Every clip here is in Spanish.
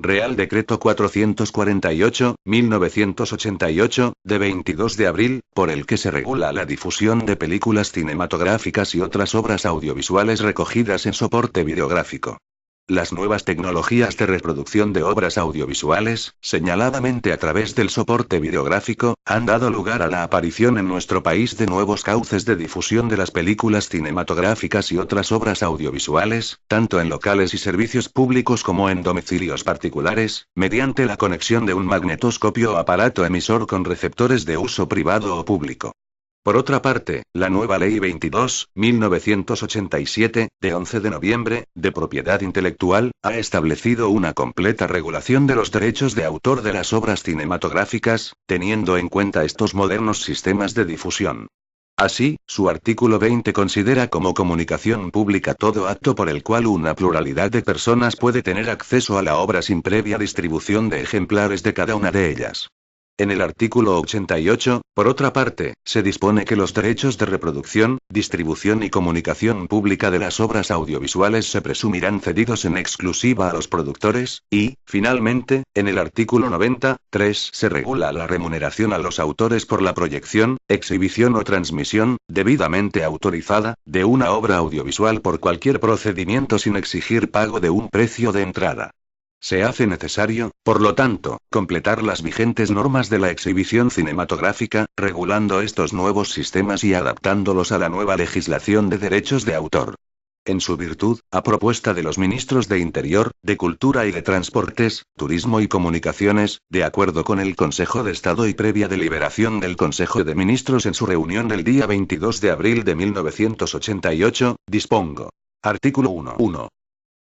Real Decreto 448/1988, de 22 de abril, por el que se regula la difusión de películas cinematográficas y otras obras audiovisuales recogidas en soporte videográfico. Las nuevas tecnologías de reproducción de obras audiovisuales, señaladamente a través del soporte videográfico, han dado lugar a la aparición en nuestro país de nuevos cauces de difusión de las películas cinematográficas y otras obras audiovisuales, tanto en locales y servicios públicos como en domicilios particulares, mediante la conexión de un magnetoscopio o aparato emisor con receptores de uso privado o público. Por otra parte, la nueva Ley 22/1987, de 11 de noviembre, de propiedad intelectual, ha establecido una completa regulación de los derechos de autor de las obras cinematográficas, teniendo en cuenta estos modernos sistemas de difusión. Así, su artículo 20 considera como comunicación pública todo acto por el cual una pluralidad de personas puede tener acceso a la obra sin previa distribución de ejemplares de cada una de ellas. En el artículo 88, por otra parte, se dispone que los derechos de reproducción, distribución y comunicación pública de las obras audiovisuales se presumirán cedidos en exclusiva a los productores, y, finalmente, en el artículo 90.3 se regula la remuneración a los autores por la proyección, exhibición o transmisión, debidamente autorizada, de una obra audiovisual por cualquier procedimiento sin exigir pago de un precio de entrada. Se hace necesario, por lo tanto, completar las vigentes normas de la exhibición cinematográfica, regulando estos nuevos sistemas y adaptándolos a la nueva legislación de derechos de autor. En su virtud, a propuesta de los ministros de Interior, de Cultura y de Transportes, Turismo y Comunicaciones, de acuerdo con el Consejo de Estado y previa deliberación del Consejo de Ministros en su reunión del día 22 de abril de 1988, dispongo. Artículo 1.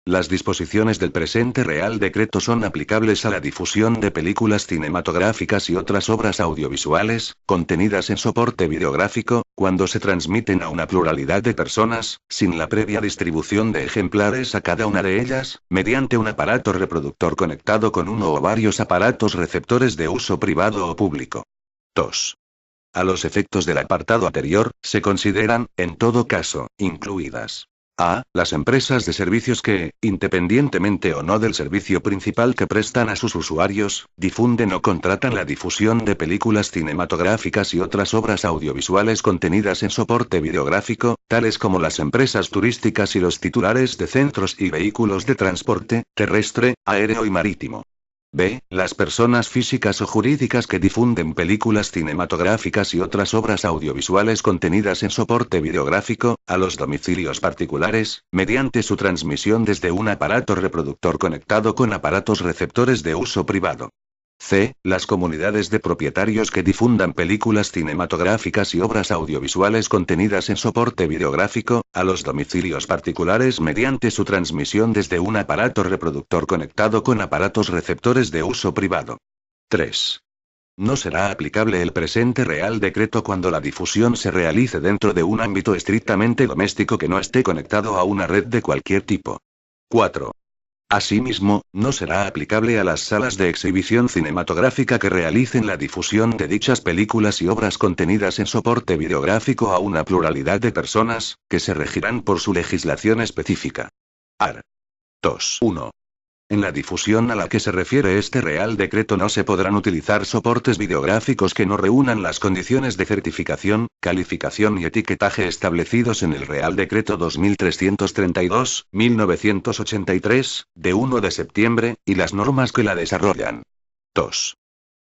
Las disposiciones del presente Real Decreto son aplicables a la difusión de películas cinematográficas y otras obras audiovisuales, contenidas en soporte videográfico, cuando se transmiten a una pluralidad de personas, sin la previa distribución de ejemplares a cada una de ellas, mediante un aparato reproductor conectado con uno o varios aparatos receptores de uso privado o público. 2. A los efectos del apartado anterior, se consideran, en todo caso, incluidas: a. Las empresas de servicios que, independientemente o no del servicio principal que prestan a sus usuarios, difunden o contratan la difusión de películas cinematográficas y otras obras audiovisuales contenidas en soporte videográfico, tales como las empresas turísticas y los titulares de centros y vehículos de transporte, terrestre, aéreo y marítimo. B. Las personas físicas o jurídicas que difunden películas cinematográficas y otras obras audiovisuales contenidas en soporte videográfico, a los domicilios particulares, mediante su transmisión desde un aparato reproductor conectado con aparatos receptores de uso privado. C. Las comunidades de propietarios que difundan películas cinematográficas y obras audiovisuales contenidas en soporte videográfico, a los domicilios particulares mediante su transmisión desde un aparato reproductor conectado con aparatos receptores de uso privado. 3. No será aplicable el presente Real Decreto cuando la difusión se realice dentro de un ámbito estrictamente doméstico que no esté conectado a una red de cualquier tipo. 4. Asimismo, no será aplicable a las salas de exhibición cinematográfica que realicen la difusión de dichas películas y obras contenidas en soporte videográfico a una pluralidad de personas, que se regirán por su legislación específica. Art. 2.1. En la difusión a la que se refiere este Real Decreto no se podrán utilizar soportes videográficos que no reúnan las condiciones de certificación, calificación y etiquetaje establecidos en el Real Decreto 2332/1983, de 1 de septiembre, y las normas que la desarrollan. 2.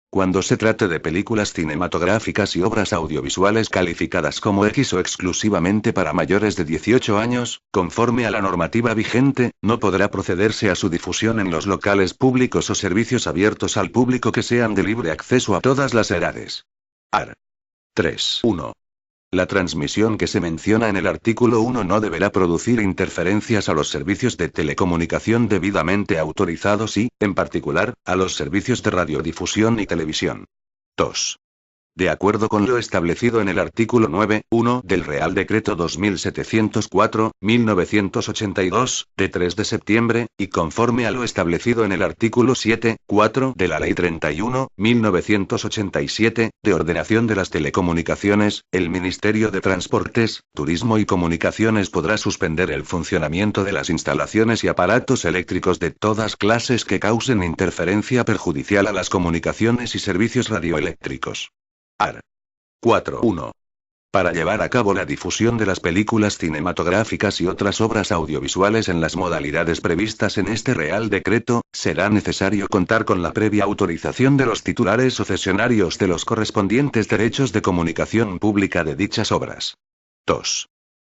Cuando se trate de películas cinematográficas y obras audiovisuales calificadas como X o exclusivamente para mayores de 18 años, conforme a la normativa vigente, no podrá procederse a su difusión en los locales públicos o servicios abiertos al público que sean de libre acceso a todas las edades. Art. 3.1. La transmisión que se menciona en el artículo 1 no deberá producir interferencias a los servicios de telecomunicación debidamente autorizados y, en particular, a los servicios de radiodifusión y televisión. 2. De acuerdo con lo establecido en el artículo 9.1 del Real Decreto 2704/1982, de 3 de septiembre, y conforme a lo establecido en el artículo 7.4 de la Ley 31/1987, de Ordenación de las Telecomunicaciones, el Ministerio de Transportes, Turismo y Comunicaciones podrá suspender el funcionamiento de las instalaciones y aparatos eléctricos de todas clases que causen interferencia perjudicial a las comunicaciones y servicios radioeléctricos. Art. 4.1. Para llevar a cabo la difusión de las películas cinematográficas y otras obras audiovisuales en las modalidades previstas en este Real Decreto, será necesario contar con la previa autorización de los titulares o cesionarios de los correspondientes derechos de comunicación pública de dichas obras. 2.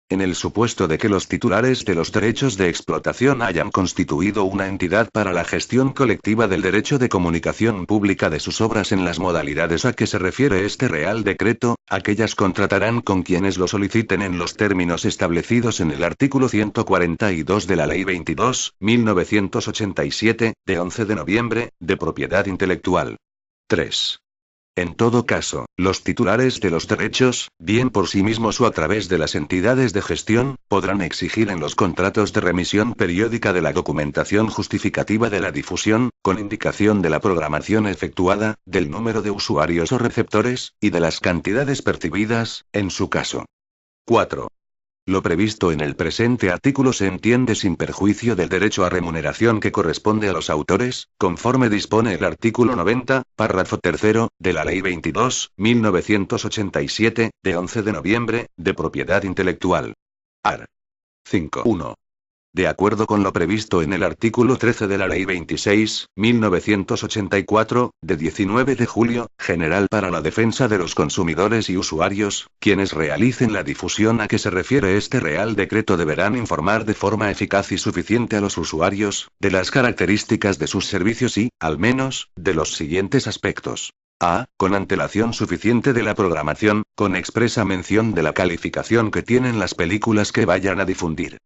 En el supuesto de que los titulares de los derechos de explotación hayan constituido una entidad para la gestión colectiva del derecho de comunicación pública de sus obras en las modalidades a que se refiere este Real Decreto, aquellas contratarán con quienes lo soliciten en los términos establecidos en el artículo 142 de la Ley 22/1987, de 11 de noviembre, de propiedad intelectual. 3. En todo caso, los titulares de los derechos, bien por sí mismos o a través de las entidades de gestión, podrán exigir en los contratos de remisión periódica de la documentación justificativa de la difusión, con indicación de la programación efectuada, del número de usuarios o receptores, y de las cantidades percibidas, en su caso. 4. Lo previsto en el presente artículo se entiende sin perjuicio del derecho a remuneración que corresponde a los autores, conforme dispone el artículo 90, párrafo 3, de la Ley 22/1987, de 11 de noviembre, de propiedad intelectual. Art. 5.1. De acuerdo con lo previsto en el artículo 13 de la Ley 26/1984, de 19 de julio, General para la Defensa de los Consumidores y Usuarios, quienes realicen la difusión a que se refiere este Real Decreto deberán informar de forma eficaz y suficiente a los usuarios, de las características de sus servicios y, al menos, de los siguientes aspectos. A. Con antelación suficiente de la programación, con expresa mención de la calificación que tienen las películas que vayan a difundir.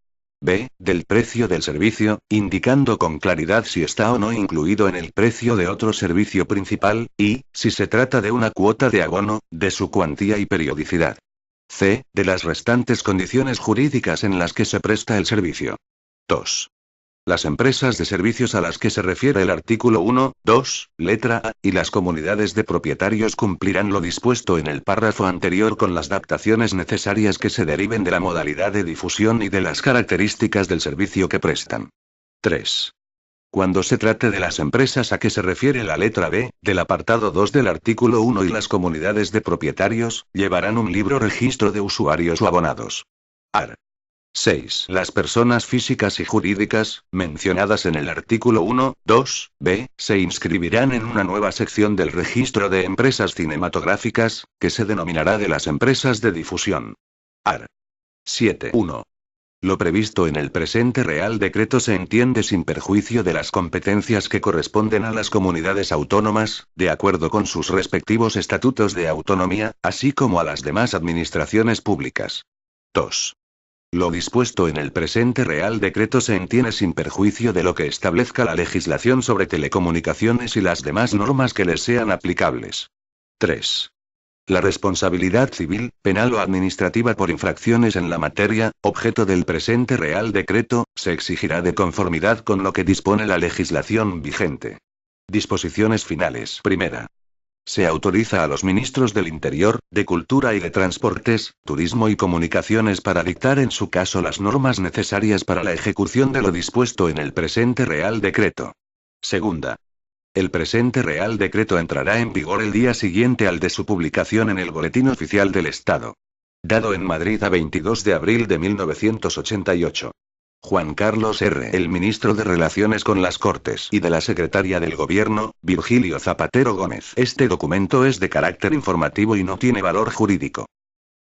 B. Del precio del servicio, indicando con claridad si está o no incluido en el precio de otro servicio principal, y, si se trata de una cuota de abono, de su cuantía y periodicidad. C. De las restantes condiciones jurídicas en las que se presta el servicio. 2. Las empresas de servicios a las que se refiere el artículo 1, 2, letra A, y las comunidades de propietarios cumplirán lo dispuesto en el párrafo anterior con las adaptaciones necesarias que se deriven de la modalidad de difusión y de las características del servicio que prestan. 3. Cuando se trate de las empresas a que se refiere la letra B, del apartado 2 del artículo 1 y las comunidades de propietarios, llevarán un libro registro de usuarios o abonados. Art. 6. Las personas físicas y jurídicas, mencionadas en el artículo 1, 2, b, se inscribirán en una nueva sección del registro de empresas cinematográficas, que se denominará de las empresas de difusión. Art. 7.1. Lo previsto en el presente Real Decreto se entiende sin perjuicio de las competencias que corresponden a las comunidades autónomas, de acuerdo con sus respectivos estatutos de autonomía, así como a las demás administraciones públicas. 2. Lo dispuesto en el presente Real Decreto se entiende sin perjuicio de lo que establezca la legislación sobre telecomunicaciones y las demás normas que les sean aplicables. 3. La responsabilidad civil, penal o administrativa por infracciones en la materia, objeto del presente Real Decreto, se exigirá de conformidad con lo que dispone la legislación vigente. Disposiciones finales. Primera. Se autoriza a los ministros del Interior, de Cultura y de Transportes, Turismo y Comunicaciones para dictar en su caso las normas necesarias para la ejecución de lo dispuesto en el presente Real Decreto. Segunda. El presente Real Decreto entrará en vigor el día siguiente al de su publicación en el Boletín Oficial del Estado. Dado en Madrid a 22 de abril de 1988. Juan Carlos R. El ministro de Relaciones con las Cortes y de la Secretaria del Gobierno, Virgilio Zapatero Gómez. Este documento es de carácter informativo y no tiene valor jurídico.